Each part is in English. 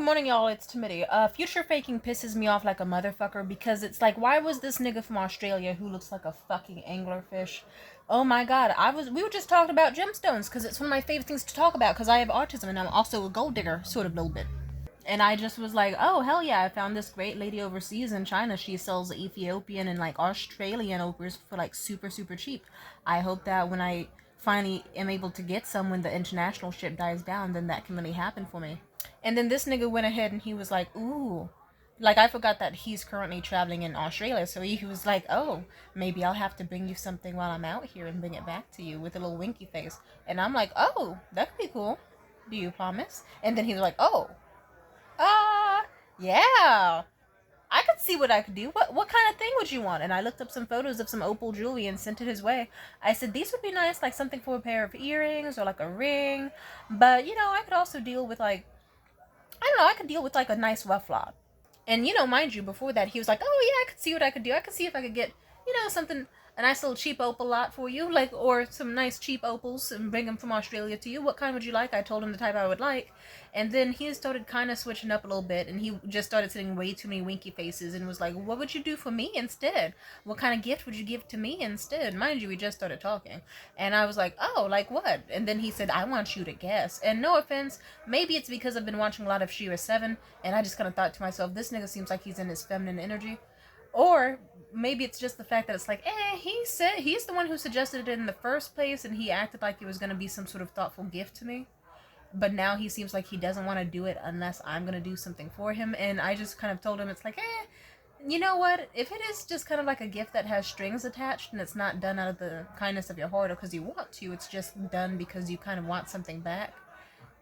good morning, y'all. It's Timidity. Future faking pisses me off like a motherfucker because it's like, why was this nigga from Australia who looks like a fucking anglerfish? Oh my god, we were just talking about gemstones because it's one of my favorite things to talk about because I have autism and I'm also a gold digger, sort of a little bit. And I just was like, oh hell yeah, I found this great lady overseas in China. She sells Ethiopian and like Australian opals for like super super cheap. I hope that when I finally am able to get some when the international ship dies down, then that can really happen for me. And then this nigga went ahead and he was like, ooh. Like, I forgot that he's currently traveling in Australia, so he was like, oh, maybe I'll have to bring you something while I'm out here and bring it back to you with a little winky face. And I'm like, oh, that could be cool. Do you promise? And then he was like, oh, uh, yeah. I could see what I could do. What kind of thing would you want? And I looked up some photos of some opal jewelry and sent it his way. I said, these would be nice, like something for a pair of earrings or like a ring. But, I could also deal with like, I don't know, I could deal with like a nice rough lot. And, mind you, before that, he was like, oh, yeah, I could see what I could do. I could see if I could get, something, a nice little cheap opal lot for you, like, or some nice cheap opals and bring them from Australia to you. What kind would you like? I told him the type I would like. And then he started kind of switching up a little bit, and he just started sending way too many winky faces and was like, what would you do for me instead? What kind of gift would you give to me instead? Mind you, we just started talking. And I was like, oh, like what? And then he said, I want you to guess. And no offense, maybe it's because I've been watching a lot of Shira 7, and I just kind of thought to myself, this nigga seems like he's in his feminine energy. Or maybe it's just the fact that it's like, he said he's the one who suggested it in the first place, and he acted like it was going to be some sort of thoughtful gift to me. But now he seems like he doesn't want to do it unless I'm going to do something for him. And I just kind of told him, it's like, you know what? If it is just kind of like a gift that has strings attached and it's not done out of the kindness of your heart or because you want to, it's just done because you kind of want something back,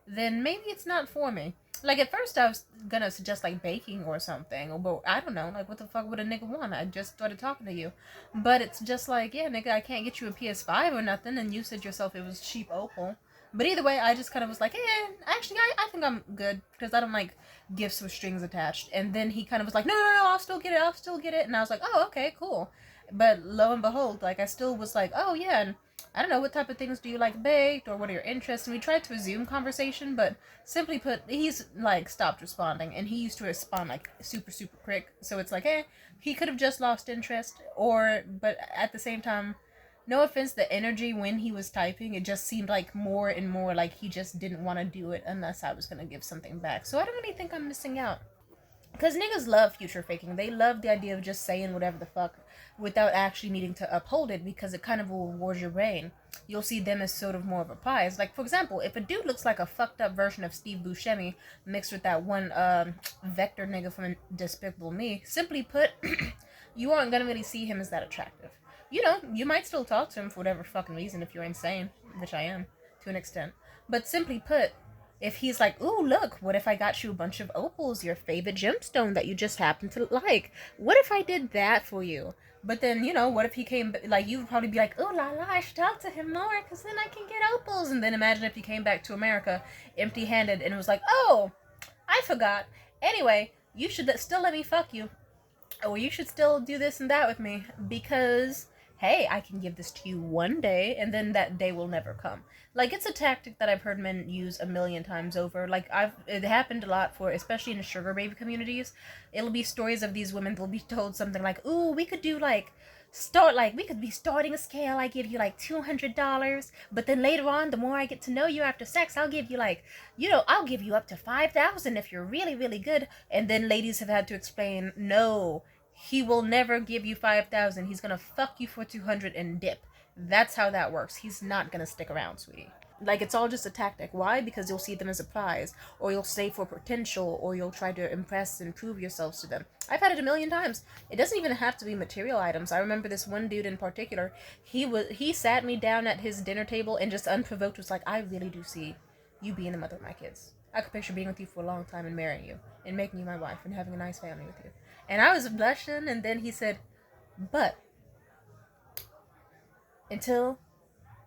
then maybe it's not for me. Like, at first I was gonna suggest, like, baking or something, but I don't know, like, what the fuck would a nigga want? I just started talking to you. But it's just like, yeah, nigga, I can't get you a PS5 or nothing, and you said yourself it was cheap opal. But either way, I just kind of was like, actually, I think I'm good, because I don't like gifts with strings attached. And then he kind of was like, no, I'll still get it. And I was like, oh, okay, cool. But lo and behold, like, I still was like, oh, yeah, and I don't know, what type of things do you like baked, or what are your interests? And we tried to resume conversation, but simply put, he's, like, stopped responding, and he used to respond, like, super, super quick. So it's like, he could have just lost interest, but at the same time, no offense, the energy when he was typing, it just seemed like more and more like he just didn't want to do it unless I was going to give something back. So I don't really think I'm missing out. Because niggas love future faking. They love the idea of just saying whatever the fuck without actually needing to uphold it because it kind of will reward your brain. You'll see them as sort of more of a prize. Like, for example, if a dude looks like a fucked up version of Steve Buscemi mixed with that one Vector nigga from Despicable Me, simply put, you aren't gonna really see him as that attractive. You might still talk to him for whatever fucking reason if you're insane, which I am, to an extent. But simply put, if he's like, ooh, look, what if I got you a bunch of opals, your favorite gemstone that you just happen to like? What if I did that for you? But then, what if he came, like, you would probably be like, ooh, la la, I should talk to him more, because then I can get opals. And then imagine if he came back to America empty-handed and was like, oh, I forgot. Anyway, you should still let me fuck you. Or you should still do this and that with me, because hey, I can give this to you one day, and then that day will never come. Like, it's a tactic that I've heard men use a million times over. Like, it happened a lot for, especially in sugar baby communities. It'll be stories of these women, they'll be told something like, ooh, we could do, like, we could be starting a scale, I give you, like, $200, but then later on, the more I get to know you after sex, I'll give you, like, I'll give you up to $5,000 if you're really, really good. And then ladies have had to explain, no, he will never give you 5,000. He's gonna fuck you for 200 and dip. That's how that works. He's not gonna stick around, sweetie. Like, it's all just a tactic. Why? Because you'll see them as a prize, or you'll save for potential, or you'll try to impress and prove yourselves to them. I've had it a million times. It doesn't even have to be material items. I remember this one dude in particular. He sat me down at his dinner table and just unprovoked was like, I really do see you being the mother of my kids. I could picture being with you for a long time and marrying you and making you my wife and having a nice family with you. And I was blushing, and then he said, but until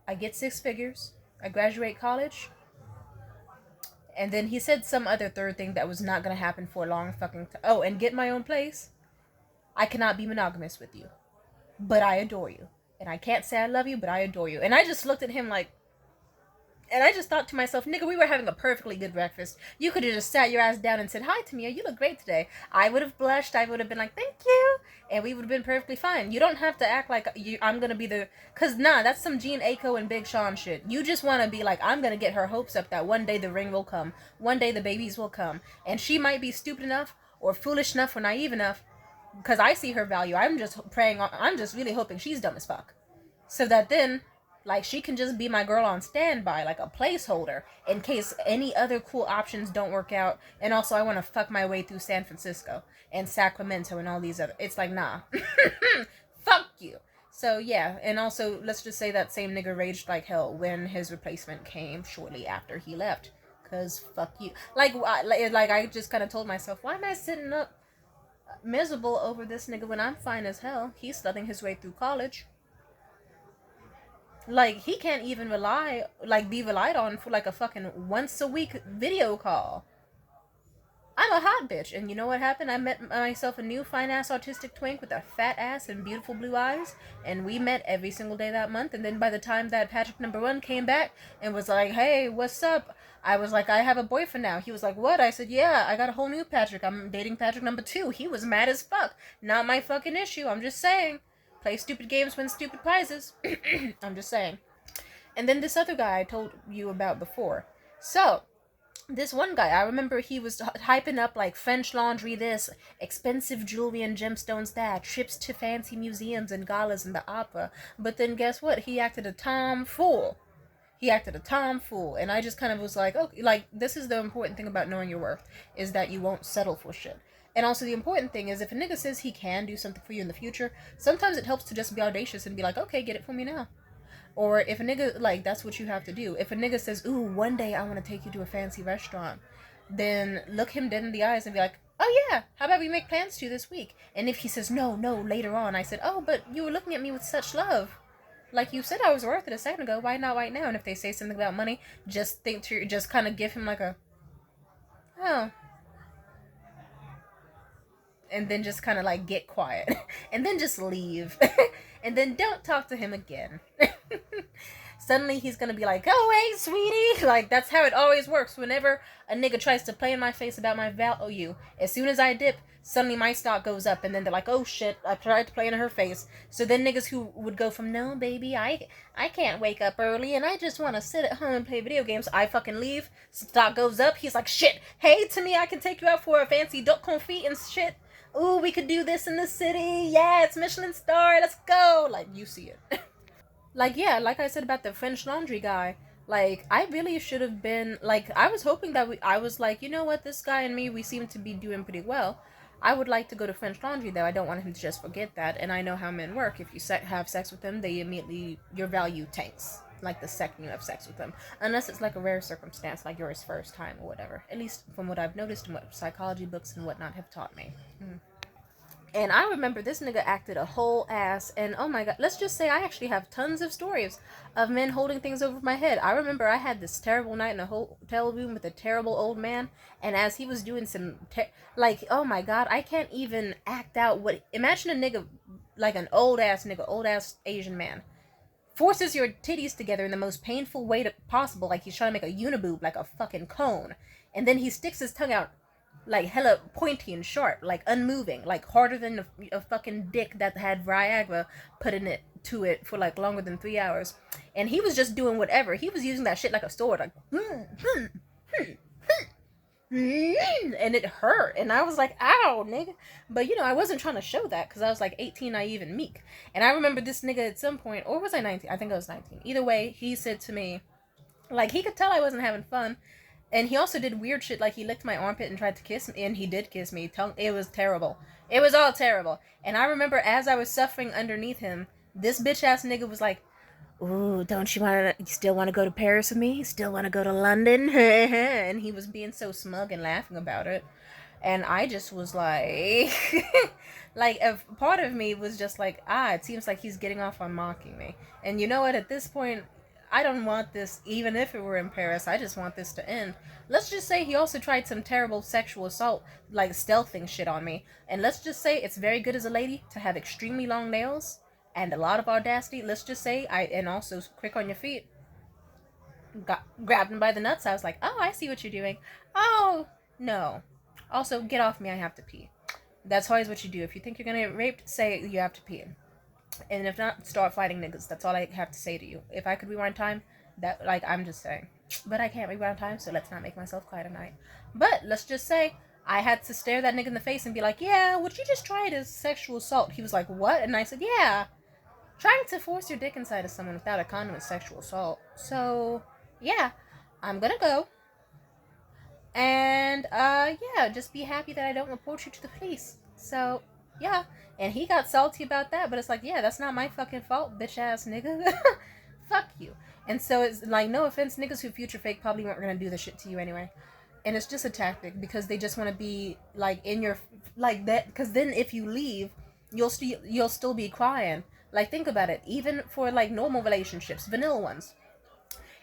I get 6 figures, I graduate college, and then he said some other third thing that was not going to happen for a long fucking time. Oh, and get my own place, I cannot be monogamous with you. But I adore you. And I can't say I love you, but I adore you. And I just looked at him like, And I just thought to myself, nigga, we were having a perfectly good breakfast. You could have just sat your ass down and said, hi, Tamia, you look great today. I would have blushed. I would have been like, thank you. And we would have been perfectly fine. You don't have to act like I'm going to be the... Because, nah, that's some Gene Aiko and Big Sean shit. You just want to be like, I'm going to get her hopes up that one day the ring will come. One day the babies will come. And she might be stupid enough or foolish enough or naive enough. Because I see her value. I'm just I'm just really hoping she's dumb as fuck. So that then, like, she can just be my girl on standby, like a placeholder, in case any other cool options don't work out. And also, I want to fuck my way through San Francisco and Sacramento and all these other... It's like, nah. Fuck you. So, yeah. And also, let's just say that same nigga raged like hell when his replacement came shortly after he left. Because fuck you. Like I just kind of told myself, why am I sitting up miserable over this nigga when I'm fine as hell? He's studying his way through college. Like, he can't even be relied on for like a fucking once a week video call. I'm a hot bitch, and you know what happened? I met myself a new fine ass autistic twink with a fat ass and beautiful blue eyes, and we met every single day that month. And then by the time that Patrick #1 came back and was like, hey, what's up? I was like, I have a boyfriend now. He was like, what? I said, yeah, I got a whole new Patrick. I'm dating Patrick #2. He was mad as fuck. Not my fucking issue. I'm just saying. Play stupid games, win stupid prizes. I'm just saying. And then this other guy I told you about before. So, this one guy, I remember he was hyping up like French laundry this, expensive jewelry and gemstones that, trips to fancy museums and galas and the opera. But then guess what? He acted a tomfool. And I just kind of was like, okay, like, this is the important thing about knowing your worth, is that you won't settle for shit. And also the important thing is, if a nigga says he can do something for you in the future, sometimes it helps to just be audacious and be like, okay, get it for me now. Or if a nigga, like, that's what you have to do. If a nigga says, ooh, one day I want to take you to a fancy restaurant, then look him dead in the eyes and be like, oh yeah, how about we make plans to this week? And if he says, no, later on, I said, oh, but you were looking at me with such love. Like, you said I was worth it a second ago, why not right now? And if they say something about money, just kind of give him like a, oh. And then just kind of like get quiet. And then just leave. And then don't talk to him again. Suddenly he's gonna be like, oh, hey, sweetie. Like, that's how it always works. Whenever a nigga tries to play in my face about my value, as soon as I dip, suddenly my stock goes up. And then they're like, oh, shit, I tried to play in her face. So then niggas who would go from, no, baby, I can't wake up early and I just want to sit at home and play video games. I fucking leave. Stock goes up. He's like, shit, hey, to me, I can take you out for a fancy duck confit and shit. Ooh, we could do this in the city. Yeah, it's Michelin star. Let's go. Like, you see it. Like, yeah, like I said about the French laundry guy, like, I really should have been, like, I was hoping that I was like, you know what, this guy and me, we seem to be doing pretty well. I would like to go to French laundry, though. I don't want him to just forget that, and I know how men work. If you have sex with them, they immediately, your value tanks, like the second you have sex with them. Unless it's like a rare circumstance, like yours first time or whatever. At least from what I've noticed and what psychology books and whatnot have taught me. And I remember this nigga acted a whole ass, and oh my god, let's just say I actually have tons of stories of men holding things over my head. I remember I had this terrible night in a hotel room with a terrible old man, and as he was doing some, like, oh my god, I can't even act out what, imagine a nigga, like an old ass Asian man, forces your titties together in the most painful way possible, like he's trying to make a uniboob, like a fucking cone, and then he sticks his tongue out like hella pointy and sharp, like unmoving, like harder than a fucking dick that had Viagra put in it to it for like longer than 3 hours. And he was just doing whatever. He was using that shit like a sword, like and it hurt. And I was like, ow, nigga. But you know, I wasn't trying to show that because I was like 18, naive, and meek. And I remember this nigga at some point, or was I 19? I think I was 19. Either way, he said to me, like, he could tell I wasn't having fun. And he also did weird shit, like he licked my armpit and tried to kiss me, and he did kiss me. It was terrible. It was all terrible. And I remember as I was suffering underneath him, this bitch-ass nigga was like, ooh, don't you still want to go to Paris with me? Still want to go to London? And he was being so smug and laughing about it. And I just was like, like, a part of me was just like, it seems like he's getting off on mocking me. And you know what, at this point, I don't want this, even if it were in Paris. I just want this to end. Let's just say he also tried some terrible sexual assault, like stealthing shit on me. And let's just say it's very good as a lady to have extremely long nails and a lot of audacity. Let's just say, and also quick on your feet. grabbed him by the nuts. I was like, oh, I see what you're doing. Oh, no. Also, get off me, I have to pee. That's always what you do. If you think you're gonna get raped, say you have to pee. And if not, start fighting niggas. That's all I have to say to you. If I could rewind time, that, like, I'm just saying. But I can't rewind time, so let's not make myself cry tonight. But let's just say I had to stare that nigga in the face and be like, yeah, would you just try it as sexual assault? He was like, what? And I said, yeah. Trying to force your dick inside of someone without a condom is sexual assault. So, yeah, I'm gonna go. And, yeah, just be happy that I don't report you to the police. So, yeah. And he got salty about that, but it's like, yeah, that's not my fucking fault, bitch ass nigga. Fuck you. And so it's like, no offense, niggas who future fake probably weren't gonna do the shit to you anyway. And it's just a tactic because they just want to be like in your like that. Because then if you leave, you'll still be crying. Like, think about it. Even for like normal relationships, vanilla ones,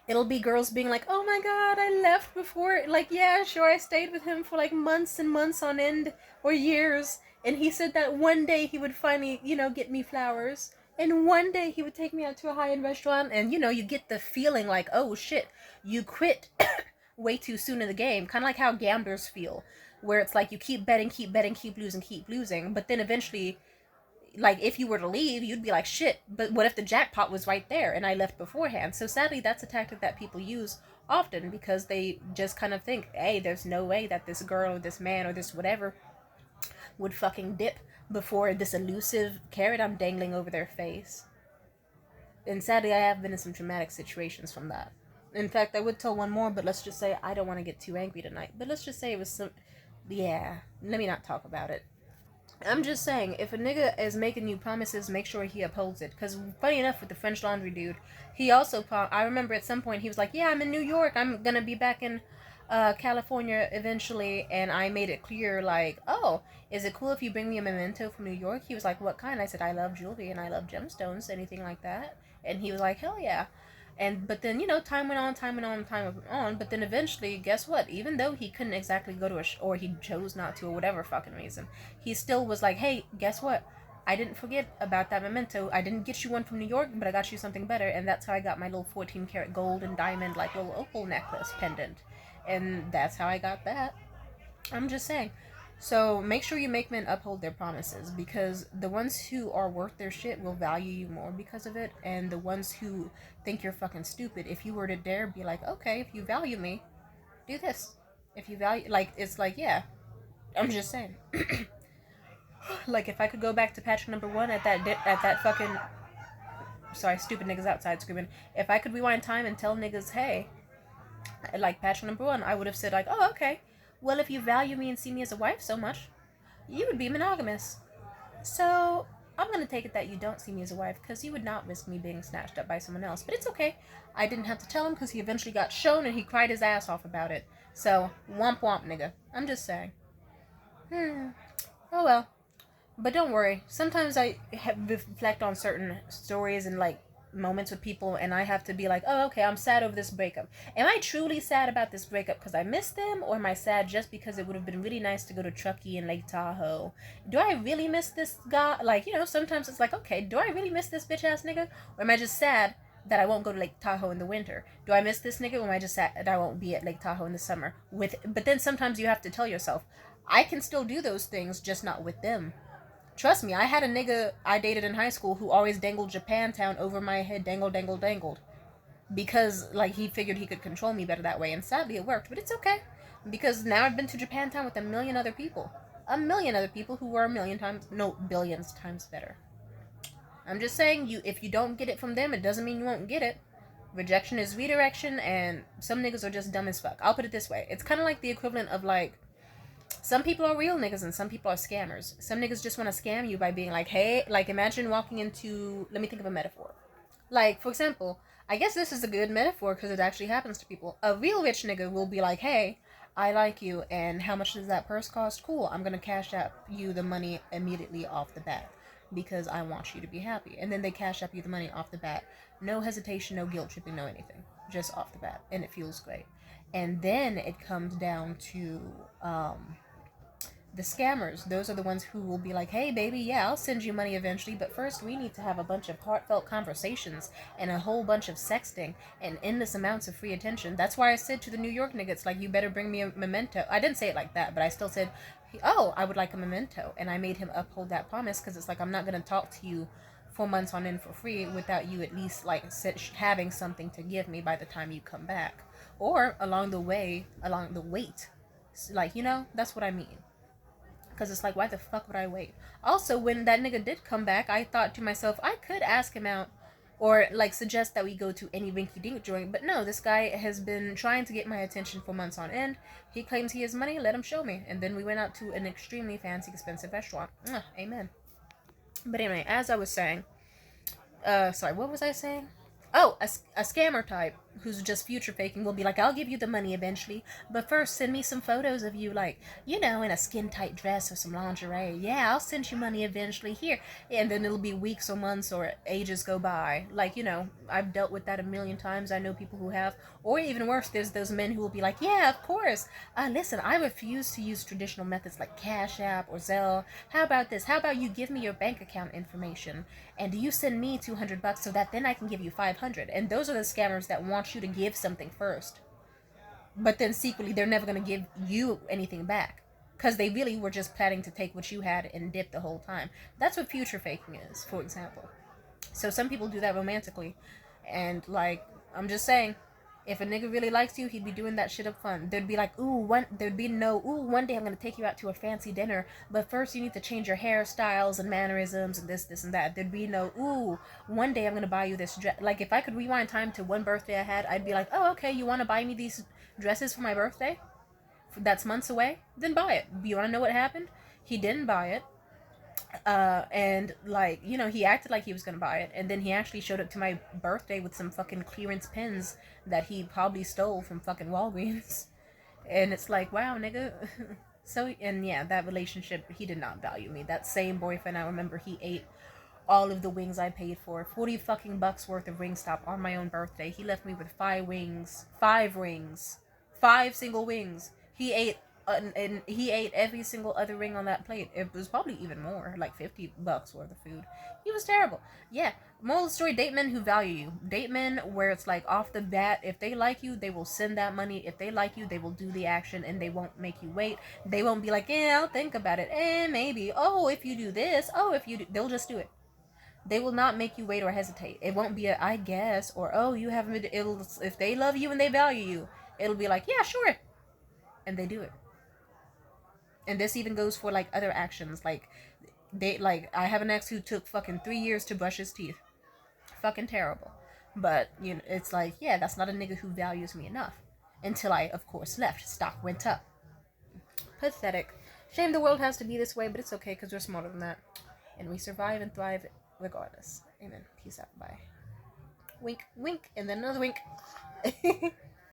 it'll be girls being like, oh my god, I left before, like, yeah, sure, I stayed with him for like months and months on end, or years, and he said that one day he would finally, get me flowers, and one day he would take me out to a high-end restaurant, and you get the feeling like, oh shit, you quit way too soon in the game, kind of like how gamblers feel, where it's like you keep betting, keep losing, but then eventually, like, if you were to leave, you'd be like, shit, but what if the jackpot was right there and I left beforehand? So sadly, that's a tactic that people use often because they just kind of think, hey, there's no way that this girl or this man or this whatever would fucking dip before this elusive carrot I'm dangling over their face. And sadly, I have been in some traumatic situations from that. In fact, I would tell one more, but let's just say I don't want to get too angry tonight. But let's just say it was some. Yeah, let me not talk about it. I'm just saying, if a nigga is making you promises, make sure he upholds it. Because, funny enough, with the French Laundry dude, he also, I remember at some point, he was like, yeah, I'm in New York, I'm gonna be back in California eventually, and I made it clear, like, oh, is it cool if you bring me a memento from New York? He was like, what kind? I said, I love jewelry, and I love gemstones, anything like that? And he was like, hell yeah. And but then time went on, time went on. But then eventually, guess what? Even though he couldn't exactly go to or he chose not to, or whatever fucking reason, he still was like, hey, guess what? I didn't forget about that memento. I didn't get you one from New York, but I got you something better, and that's how I got my little 14 karat gold and diamond like little opal necklace pendant, and that's how I got that. I'm just saying. So make sure you make men uphold their promises because the ones who are worth their shit will value you more because of it, and the ones who think you're fucking stupid, if you were to dare be like, okay, if you value me, do this. If you value, like, it's like, yeah. I'm just saying. Like, if I could go back to patch number one at that fucking, sorry, stupid niggas outside screaming. If I could rewind time and tell niggas, hey, like patch number one, I would have said like, oh, okay. Well, if you value me and see me as a wife so much, you would be monogamous. So I'm gonna take it that you don't see me as a wife because you would not risk me being snatched up by someone else. But it's okay. I didn't have to tell him because he eventually got shown and he cried his ass off about it. So womp womp, nigga. I'm just saying. Oh well. But don't worry. Sometimes I reflect on certain stories and like moments with people, and I have to be like, oh, okay, I'm sad over this breakup. Am I truly sad about this breakup because I miss them, or am I sad just because it would have been really nice to go to Truckee and Lake Tahoe? Do I really miss this guy? Like, sometimes it's like, okay, do I really miss this bitch ass nigga, or am I just sad that I won't go to Lake Tahoe in the winter? Do I miss this nigga, or am I just sad that I won't be at Lake Tahoe in the summer? But then sometimes you have to tell yourself, I can still do those things, just not with them. Trust me, I had a nigga I dated in high school who always dangled Japantown over my head, dangled. Because, like, he figured he could control me better that way, and sadly it worked, but it's okay. Because now I've been to Japantown with a million other people. A million other people who were a million times, no, billions times better. I'm just saying, if you don't get it from them, it doesn't mean you won't get it. Rejection is redirection, and some niggas are just dumb as fuck. I'll put it this way. It's kind of like the equivalent of, like, some people are real niggas and some people are scammers. Some niggas just want to scam you by being like, hey, like, imagine walking into, let me think of a metaphor. Like, for example, I guess this is a good metaphor because it actually happens to people. A real rich nigga will be like, hey, I like you, and how much does that purse cost? Cool, I'm going to cash out you the money immediately off the bat because I want you to be happy. And then they cash up you the money off the bat. No hesitation, no guilt tripping, no anything. Just off the bat. And it feels great. And then it comes down to The scammers, those are the ones who will be like, hey, baby, yeah, I'll send you money eventually, but first we need to have a bunch of heartfelt conversations and a whole bunch of sexting and endless amounts of free attention. That's why I said to the New York niggas, like, you better bring me a memento. I didn't say it like that, but I still said, oh, I would like a memento. And I made him uphold that promise because it's like, I'm not going to talk to you 4 months on end for free without you at least, like, having something to give me by the time you come back. Or along the way, along the wait. Like, that's what I mean. Because it's like, why the fuck would I wait? Also, when that nigga did come back, I thought to myself, I could ask him out or like suggest that we go to any rinky dink joint. But no, this guy has been trying to get my attention for months on end. He claims he has money, let him show me. And then we went out to an extremely fancy, expensive restaurant. Amen. But anyway, as I was saying, sorry, what was I saying? Oh, a scammer type who's just future faking will be like, I'll give you the money eventually, but first send me some photos of you, like, in a skin tight dress or some lingerie. Yeah, I'll send you money eventually. Here. And then it'll be weeks or months or ages go by. Like, I've dealt with that a million times. I know people who have. Or even worse, there's those men who will be like, yeah, of course. Listen, I refuse to use traditional methods like Cash App or Zelle. How about this? How about you give me your bank account information and you send me $200 so that then I can give you 500. And those are the scammers that want you to give something first, but then secretly they're never going to give you anything back because they really were just planning to take what you had and dip the whole time. That's what future faking is, for example. So some people do that romantically, and like, I'm just saying, if a nigga really likes you, he'd be doing that shit up front. There'd be like, there'd be no, one day I'm gonna take you out to a fancy dinner, but first you need to change your hairstyles and mannerisms and this and that. There'd be no, one day I'm gonna buy you this dress. Like, if I could rewind time to one birthday I had, I'd be like, oh, okay, you wanna buy me these dresses for my birthday? That's months away? Then buy it. You wanna know what happened? He didn't buy it. And like, he acted like he was gonna buy it, and then he actually showed up to my birthday with some fucking clearance pins that he probably stole from fucking Walgreens. And it's like, wow, nigga. So, and yeah, that relationship, he did not value me. That same boyfriend, I remember he ate all of the wings I paid for. 40 fucking bucks worth of Wingstop on my own birthday. He left me with 5 rings, 5 single wings. And he ate every single other ring on that plate. It was probably even more, like 50 bucks worth of food. He was terrible. Yeah, moral of the story, date men who value you. Date men where it's like off the bat, if they like you, they will send that money. If they like you, they will do the action and they won't make you wait. They won't be like, yeah, I'll think about it. Maybe. Oh, if you do this. Oh, if you do. They'll just do it. They will not make you wait or hesitate. It won't be a I guess or oh you haven't. It'll, if they love you and they value you, it'll be like, yeah, sure, and they do it. And this even goes for like other actions. Like I have an ex who took fucking 3 years to brush his teeth. Fucking terrible. But it's like, yeah, that's not a nigga who values me enough. Until I, of course, left. Stock went up. Pathetic. Shame the world has to be this way, but it's okay because we're smarter than that. And we survive and thrive regardless. Amen. Peace out. Bye. Wink, wink, and then another wink.